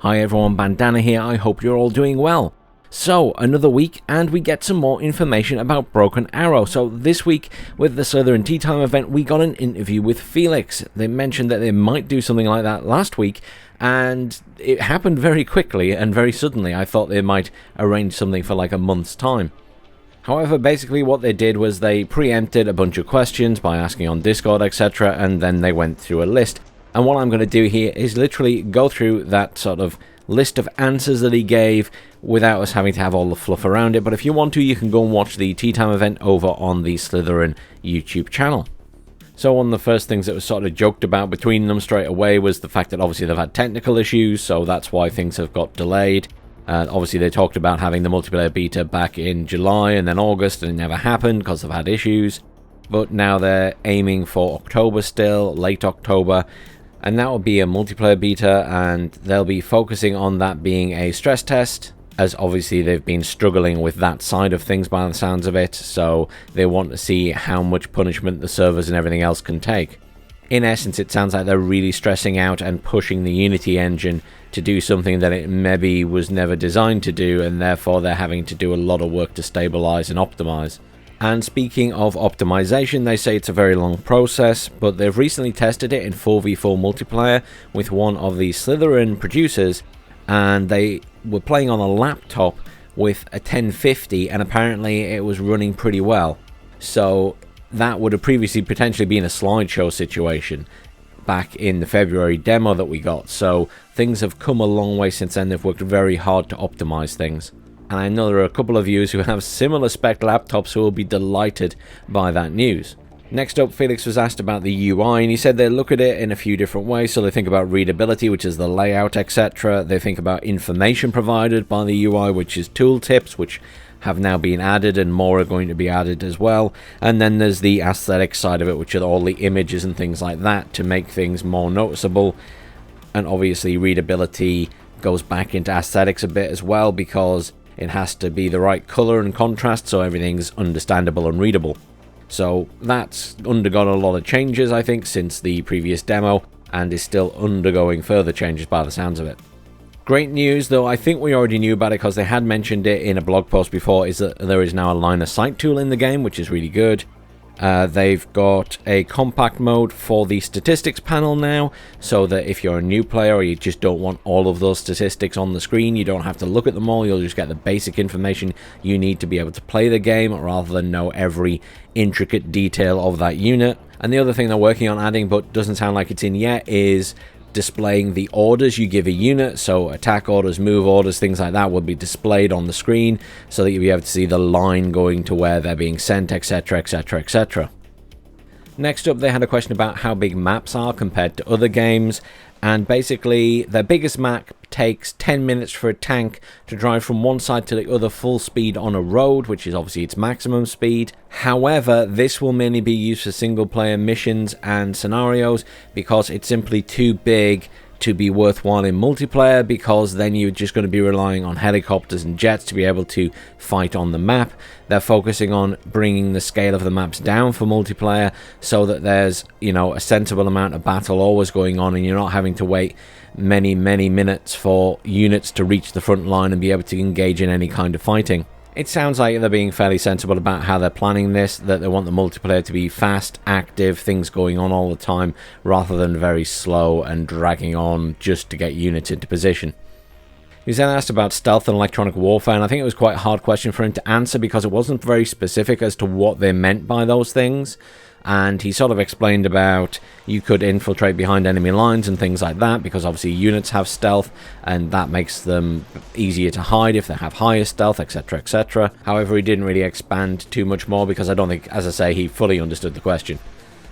Hi everyone, Bandanner here, I hope you're all doing well. So, another week and we get some more information about Broken Arrow. So this week with the Slitherine Tea Time event we got an interview with FLX. They mentioned that they might do something like that last week and it happened very quickly and very suddenly. I thought they might arrange something for like a month's time. However, basically what they did was they preempted a bunch of questions by asking on Discord, etc., and then they went through a list. And what I'm going to do here is literally go through that sort of list of answers that he gave without us having to have all the fluff around it. But if you want to, you can go and watch the Tea Time event over on the Slitherine YouTube channel. So one of the first things that was sort of joked about between them straight away was the fact that obviously they've had technical issues, so that's why things have got delayed. Obviously they talked about having the multiplayer beta back in July and then August, and it never happened because they've had issues. But now they're aiming for October still, late October. And that will be a multiplayer beta, and they'll be focusing on that being a stress test, as obviously they've been struggling with that side of things by the sounds of it, so they want to see how much punishment the servers and everything else can take. In essence, it sounds like they're really stressing out and pushing the Unity engine to do something that it maybe was never designed to do, and therefore they're having to do a lot of work to stabilize and optimize. And speaking of optimization, they say it's a very long process, but they've recently tested it in 4v4 multiplayer with one of the Slitherine producers, and they were playing on a laptop with a 1050, and apparently it was running pretty well. So that would have previously potentially been a slideshow situation back in the February demo that we got. So things have come a long way since then. They've worked very hard to optimize things. And I know there are a couple of you who have similar spec laptops who will be delighted by that news. Next up, Felix was asked about the UI, and he said they look at it in a few different ways. So they think about readability, which is the layout, etc. They think about information provided by the UI, which is tooltips, which have now been added, and more are going to be added as well. And then there's the aesthetic side of it, which are all the images and things like that to make things more noticeable. And obviously readability goes back into aesthetics a bit as well, because it has to be the right color and contrast so everything's understandable and readable. So that's undergone a lot of changes, I think, since the previous demo, and is still undergoing further changes by the sounds of it. Great news, though I think we already knew about it because they had mentioned it in a blog post before, is that there is now a line of sight tool in the game, which is really good. They've got a compact mode for the statistics panel now, so that if you're a new player or you just don't want all of those statistics on the screen, you don't have to look at them all, you'll just get the basic information you need to be able to play the game rather than know every intricate detail of that unit. And the other thing they're working on adding, but doesn't sound like it's in yet, is displaying the orders you give a unit. So attack orders, move orders, things like that will be displayed on the screen so that you'll be able to see the line going to where they're being sent, etc, etc, etc. Next up, they had a question about how big maps are compared to other games, and basically their biggest map takes 10 minutes for a tank to drive from one side to the other full speed on a road, which is obviously its maximum speed. However, this will mainly be used for single player missions and scenarios because it's simply too big to be worthwhile in multiplayer, because then you're just going to be relying on helicopters and jets to be able to fight on the map. They're focusing on bringing the scale of the maps down for multiplayer so that there's, you know, a sensible amount of battle always going on, and you're not having to wait many minutes for units to reach the front line and be able to engage in any kind of fighting. It sounds like they're being fairly sensible about how they're planning this, that they want the multiplayer to be fast, active, things going on all the time, rather than very slow and dragging on just to get units into position. He was then asked about stealth and electronic warfare, and I think it was quite a hard question for him to answer because it wasn't very specific as to what they meant by those things. And he sort of explained about you could infiltrate behind enemy lines and things like that, because obviously units have stealth and that makes them easier to hide if they have higher stealth, etc, etc. However, he didn't really expand too much more because I don't think, as I say, he fully understood the question.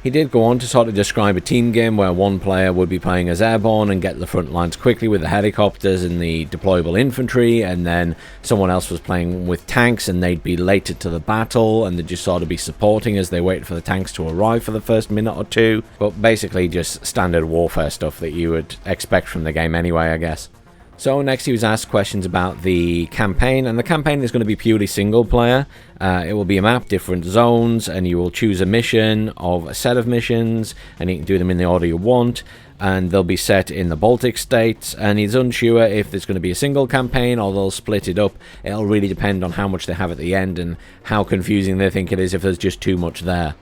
He did go on to sort of describe a team game where one player would be playing as airborne and get the front lines quickly with the helicopters and the deployable infantry, and then someone else was playing with tanks and they'd be later to the battle and they'd just sort of be supporting as they waited for the tanks to arrive for the first minute or two. But basically just standard warfare stuff that you would expect from the game anyway, I guess. So next he was asked questions about the campaign, and the campaign is going to be purely single player. It will be a map, different zones, and you will choose a mission of a set of missions, and you can do them in the order you want. and they'll be set in the Baltic states, and he's unsure if there's going to be a single campaign or they'll split it up. It'll really depend on how much they have at the end and how confusing they think it is if there's just too much there.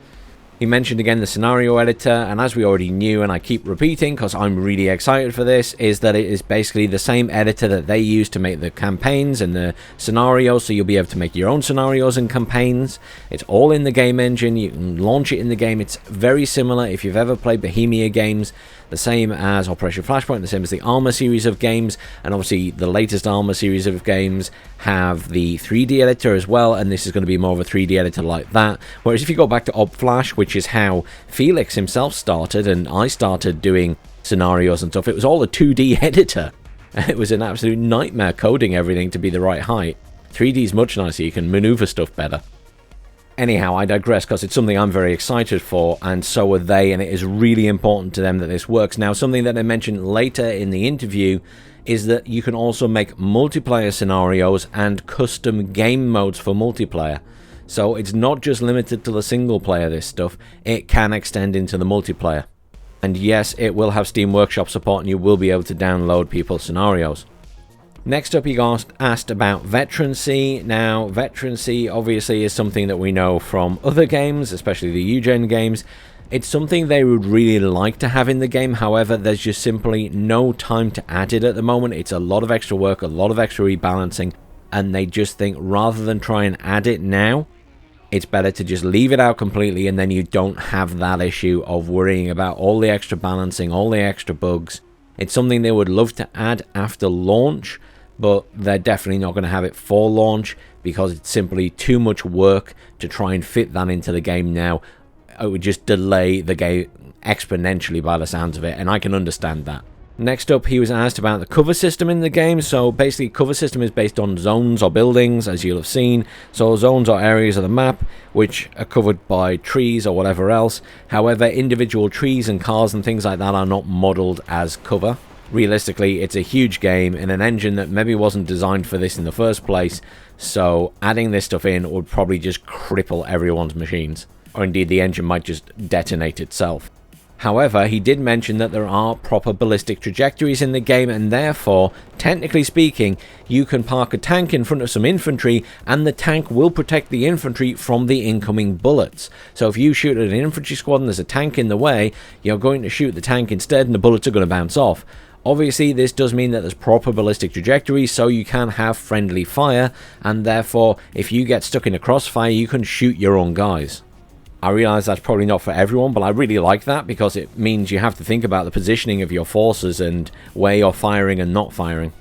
He mentioned again the scenario editor, and as we already knew, and I keep repeating because I'm really excited for this, is that it is basically the same editor that they use to make the campaigns and the scenarios, so you'll be able to make your own scenarios and campaigns. It's all in the game engine, you can launch it in the game. It's very similar if you've ever played Bohemia games, the same as Operation Flashpoint, the same as the Arma series of games, and obviously the latest Arma series of games have the 3D editor as well, and this is going to be more of a 3D editor like that. Whereas if you go back to OpFlash, which is how Felix himself started, and I started doing scenarios and stuff, it was all a 2D editor. It was an absolute nightmare coding everything to be the right height. 3D is much nicer, you can maneuver stuff better. Anyhow, I digress because it's something I'm very excited for, and so are they, and it is really important to them that this works. Now, something that I mentioned later in the interview is that you can also make multiplayer scenarios and custom game modes for multiplayer. So it's not just limited to the single player, this stuff. It can extend into the multiplayer. And yes, it will have Steam Workshop support, and you will be able to download people's scenarios. Next up, he got asked about VETERANCY. Now, VETERANCY obviously is something that we know from other games, especially the UGen games. It's something they would really like to have in the game, however, there's just simply no time to add it at the moment. It's a lot of extra work, a lot of extra rebalancing, and they just think rather than try and add it now, it's better to just leave it out completely, and then you don't have that issue of worrying about all the extra balancing, all the extra bugs. It's something they would love to add after launch, but they're definitely not going to have it for launch because it's simply too much work to try and fit that into the game now. It would just delay the game exponentially by the sounds of it, and I can understand that. Next up, he was asked about the cover system in the game. So basically, cover system is based on zones or buildings, as you'll have seen. So zones are areas of the map which are covered by trees or whatever else. However, individual trees and cars and things like that are not modeled as cover. Realistically, it's a huge game in an engine that maybe wasn't designed for this in the first place, so adding this stuff in would probably just cripple everyone's machines, or indeed the engine might just detonate itself. However, he did mention that there are proper ballistic trajectories in the game, and therefore, technically speaking, you can park a tank in front of some infantry and the tank will protect the infantry from the incoming bullets. So if you shoot at an infantry squad and there's a tank in the way, you're going to shoot the tank instead and the bullets are going to bounce off. Obviously, this does mean that there's proper ballistic trajectories, so you can have friendly fire, and therefore, if you get stuck in a crossfire, you can shoot your own guys. I realise that's probably not for everyone, but I really like that because it means you have to think about the positioning of your forces and where you're firing and not firing.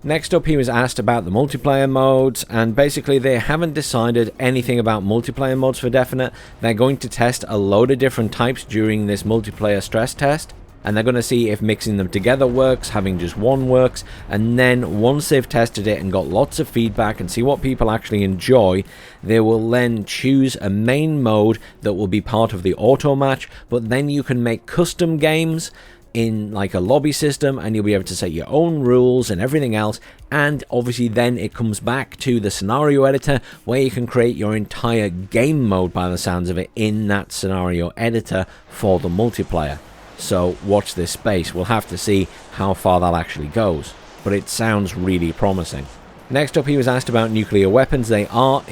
Next up, he was asked about the multiplayer modes, and basically they haven't decided anything about multiplayer modes for definite. They're going to test a load of different types during this multiplayer stress test, and they're going to see if mixing them together works, having just one works, and then once they've tested it and got lots of feedback and see what people actually enjoy, they will then choose a main mode that will be part of the auto match, but then you can make custom games in like a lobby system, and you'll be able to set your own rules and everything else, and obviously then it comes back to the scenario editor where you can create your entire game mode by the sounds of it in that scenario editor for the multiplayer. So watch this space, we'll have to see how far that actually goes, but it sounds really promising. Next up, he was asked about nuclear weapons. They are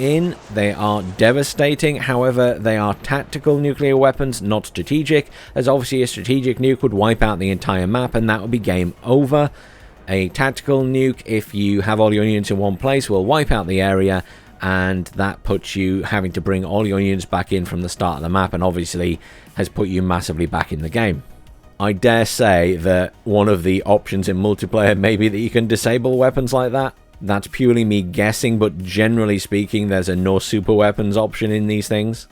devastating, however they are tactical nuclear weapons, not strategic, as obviously a strategic nuke would wipe out the entire map and that would be game over. A tactical nuke, if you have all your units in one place, will wipe out the area, and that puts you having to bring all your units back in from the start of the map, and obviously has put you massively back in the game. I dare say that one of the options in multiplayer may be that you can disable weapons like that. That's purely me guessing, but generally speaking, there's a no super weapons option in these things.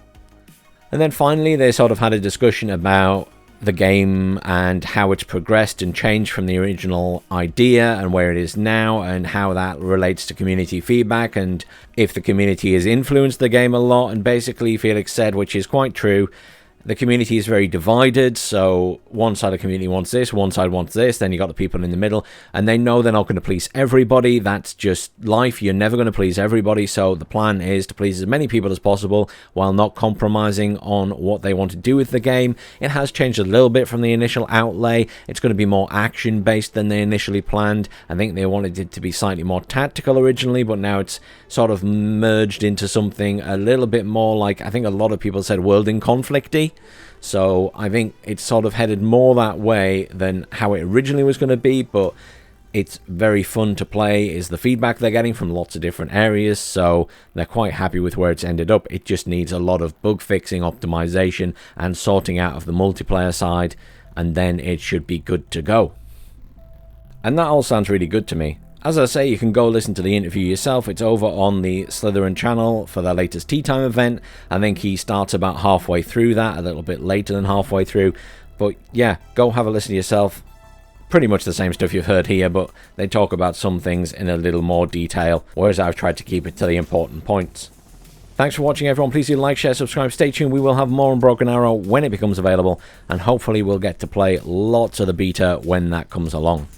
And then finally, they sort of had a discussion about the game and how it's progressed and changed from the original idea and where it is now, and how that relates to community feedback and if the community has influenced the game a lot. And basically, Felix said, which is quite true, The community is very divided, so one side of the community wants this, one side wants this, then you got the people in the middle, and they know they're not going to please everybody. That's just life. You're never going to please everybody, so the plan is to please as many people as possible while not compromising on what they want to do with the game. It has changed a little bit from the initial outlay. It's going to be more action-based than they initially planned. I think they wanted it to be slightly more tactical originally, but now it's sort of merged into something a little bit more like, I think a lot of people said, world in conflict-y. So I think it's sort of headed more that way than how it originally was going to be, but it's very fun to play is the feedback they're getting from lots of different areas, so they're quite happy with where it's ended up. It just needs a lot of bug fixing, optimization, and sorting out of the multiplayer side, and then it should be good to go. And that all sounds really good to me. As I say, you can go listen to the interview yourself. It's over on the Slitherine channel for their latest Tea Time event. I think he starts about halfway through that, a little bit later than halfway through. But yeah, go have a listen to yourself. Pretty much the same stuff you've heard here, but they talk about some things in a little more detail, whereas I've tried to keep it to the important points. Thanks for watching, everyone. Please do like, share, subscribe, stay tuned. We will have more on Broken Arrow when it becomes available, and hopefully we'll get to play lots of the beta when that comes along.